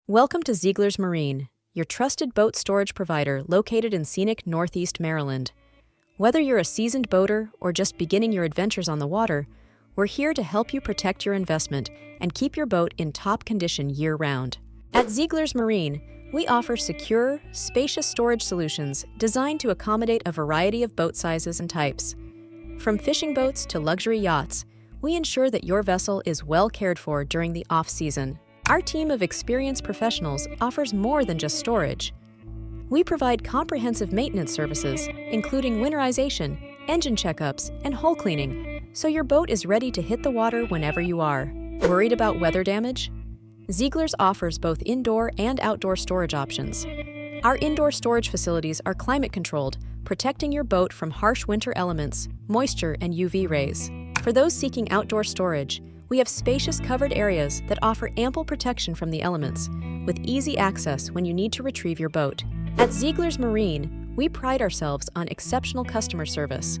Welcome to Ziegler's Marine, your trusted boat storage provider located in scenic Northeast Maryland. Whether you're a seasoned boater or just beginning your adventures on the water, we're here to help you protect your investment and keep your boat in top condition year-round. At Ziegler's Marine, we offer secure, spacious storage solutions designed to accommodate a variety of boat sizes and types. From fishing boats to luxury yachts, we ensure that your vessel is well cared for during the off-season. Our team of experienced professionals offers more than just storage. We provide comprehensive maintenance services, including winterization, engine checkups, and hull cleaning, so your boat is ready to hit the water whenever you are. Worried about weather damage? Ziegler's offers both indoor and outdoor storage options. Our indoor storage facilities are climate-controlled, protecting your boat from harsh winter elements, moisture, and UV rays. For those seeking outdoor storage, we have spacious covered areas that offer ample protection from the elements, with easy access when you need to retrieve your boat. At Ziegler's Marine, we pride ourselves on exceptional customer service.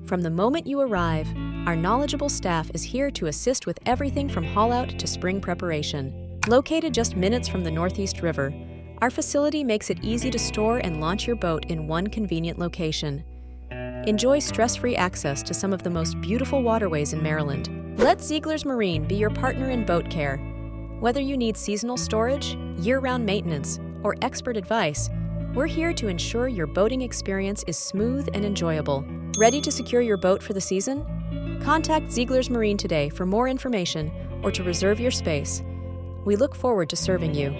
From the moment you arrive, our knowledgeable staff is here to assist with everything from haul-out to spring preparation. Located just minutes from the Northeast River, our facility makes it easy to store and launch your boat in one convenient location. Enjoy stress-free access to some of the most beautiful waterways in Maryland. Let Ziegler's Marine be your partner in boat care. Whether you need seasonal storage, year-round maintenance, or expert advice, we're here to ensure your boating experience is smooth and enjoyable. Ready to secure your boat for the season? Contact Ziegler's Marine today for more information or to reserve your space. We look forward to serving you.